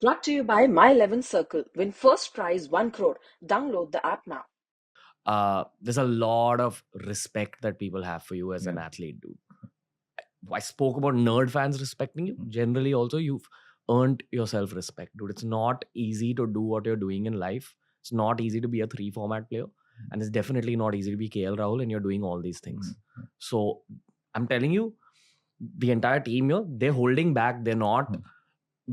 Brought to you by My 11 Circle. Win first prize 1 crore. Download the app now. There's a lot of respect that people have for you as an Yeah. athlete, dude. I spoke about nerd fans respecting you. Generally, also, you've earned yourself respect, dude. It's not easy to do what you're doing in life. It's not easy to be a 3 format player. And it's definitely not easy to be KL Rahul and you're doing all these things. So I'm telling you, the entire team here, they're holding back. They're not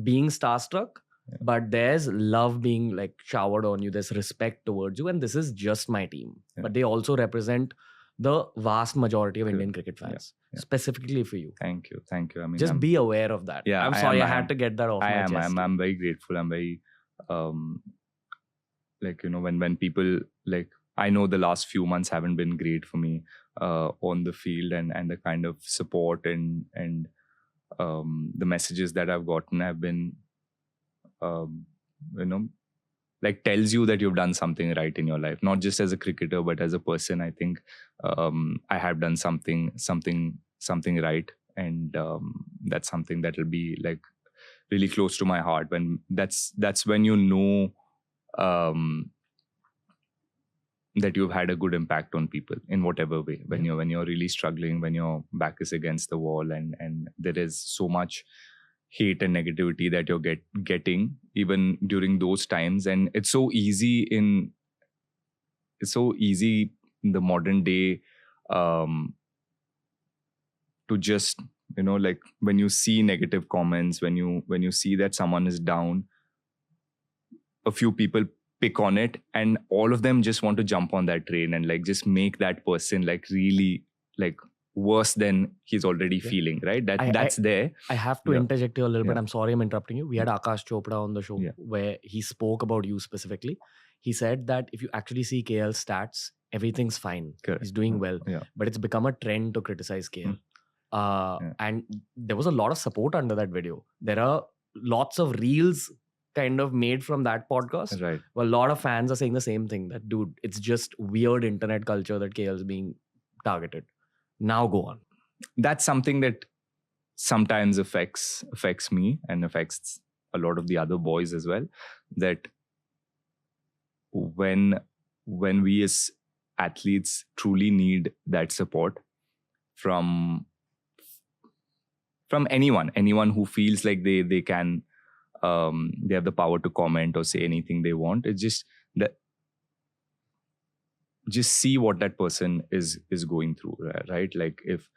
being starstruck, but there's love being like showered on you. There's respect towards you. And this is just my team. But they also represent the vast majority of Indian cricket fans, specifically for you. Thank you. I mean, Just be aware of that. Yeah, I'm sorry, I had to get that off my chest. I'm very grateful. I'm very, like, you know, when people, like, I know the last few months haven't been great for me on the field, and the kind of support and the messages that I've gotten have been, you know, like tells you that you've done something right in your life, not just as a cricketer, but as a person. I think I have done something right. And that's something that will be like really close to my heart. When that's when you know that you've had a good impact on people in whatever way. When you're really struggling, when your back is against the wall, and there is so much hate and negativity that you're getting even during those times. And it's so easy in the modern day to just, you know, like when you see negative comments, when you see that someone is down, a few people pick on it, and all of them just want to jump on that train and like just make that person like really like worse than he's already feeling, right? That's there. I have to interject you a little bit. I'm sorry I'm interrupting you. We had Akash Chopra on the show where he spoke about you specifically. He said that if you actually see KL's stats, everything's fine. Correct. He's doing well. But it's become a trend to criticize KL. And there was a lot of support under that video. There are lots of reels kind of made from that podcast. Right. Well, a lot of fans are saying the same thing, that dude, it's just weird internet culture that KL's being targeted. Now go on. That's something that sometimes affects me and affects a lot of the other boys as well. That when we as athletes truly need that support from anyone who feels like they can, they have the power to comment or say anything they want. It's just that, just see what that person is going through, right? Like if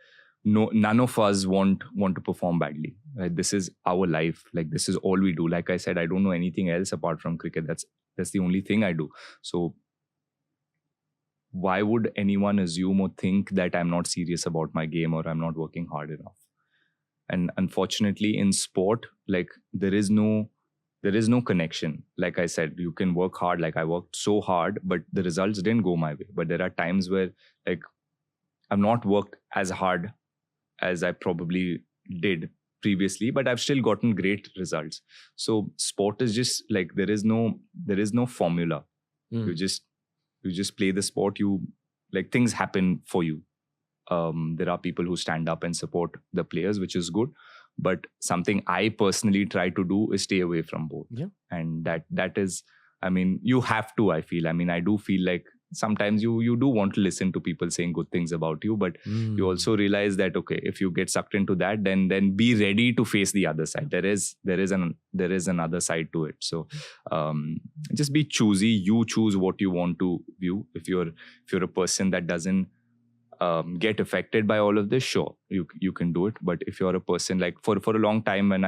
none of us want to perform badly, right? This is our life. Like this is all we do. Like I said, I don't know anything else apart from cricket. That's the only thing I do. So why would anyone assume or think that I'm not serious about my game or I'm not working hard enough? And unfortunately in sport, like there is no connection. Like I said, you can work hard. Like I worked so hard, but the results didn't go my way. But there are times where like I've not worked as hard as I probably did previously, but I've still gotten great results. So sport is just like, there is no formula. You just play the sport. You like, things happen for you. There are people who stand up and support the players, which is good. But something I personally try to do is stay away from both. Yeah. And that is, I mean, you have to, I feel. I mean, I do feel like sometimes you do want to listen to people saying good things about you, but you also realize that, okay, if you get sucked into that, then be ready to face the other side. There is another side to it. So just be choosy. You choose what you want to view. If you're a person that doesn't get affected by all of this, sure, you can do it. But if you're a person like, for a long time, it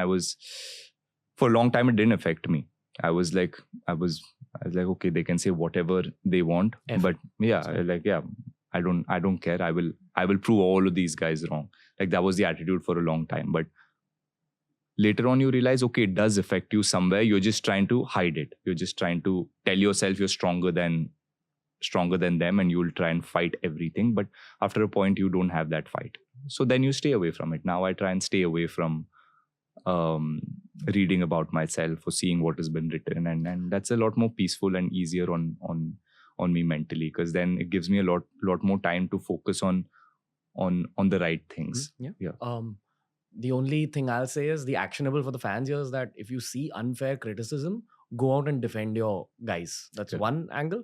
didn't affect me. I was like, okay, they can say whatever they want, but I don't care. I will prove all of these guys wrong. Like that was the attitude for a long time. But later on you realize, okay, it does affect you somewhere. You're just trying to hide it. You're just trying to tell yourself you're stronger than them, and you'll try and fight everything. But after a point, you don't have that fight. So then you stay away from it. Now I try and stay away from reading about myself or seeing what has been written, and that's a lot more peaceful and easier on me mentally, because then it gives me a lot more time to focus on the right things. the only thing I'll say is the actionable for the fans here is that if you see unfair criticism, go out and defend your guys. That's Correct. one angle.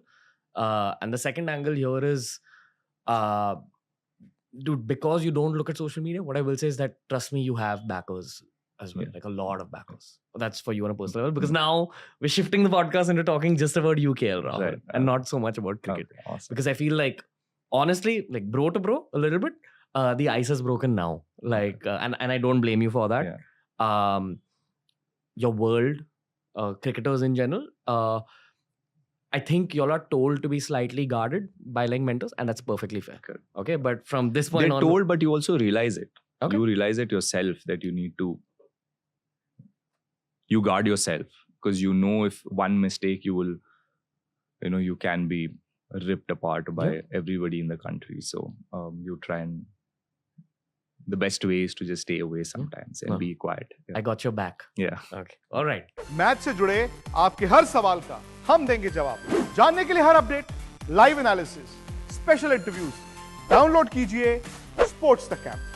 And the second angle here is, dude, because you don't look at social media, what I will say is that, trust me, you have backers as well, Yeah. like a lot of backers. That's for you on a personal level, because now we're shifting the podcast into talking just about UKL, Rahul, Right. and not so much about cricket. Okay, awesome. Because I feel like, honestly, like bro to bro, a little bit, the ice is broken now. Like, and I don't blame you for that. Yeah. Your world, cricketers in general, I think y'all are told to be slightly guarded by like mentors, and that's perfectly fair. Correct. Okay, but from this point They're on, told, but you also realize it. Okay. You realize it yourself that you need to. You guard yourself because you know if one mistake you will, you can be ripped apart by everybody in the country. So you try and. The best way is to just stay away sometimes and be quiet. Yeah. I got your back. Yeah. Okay. All right. Match से जुड़े आपके हर सवाल का हम देंगे जवाब। जानने के लिए हर update, live analysis, special interviews, download कीजिए स्पोर्ट्स तक ऐप।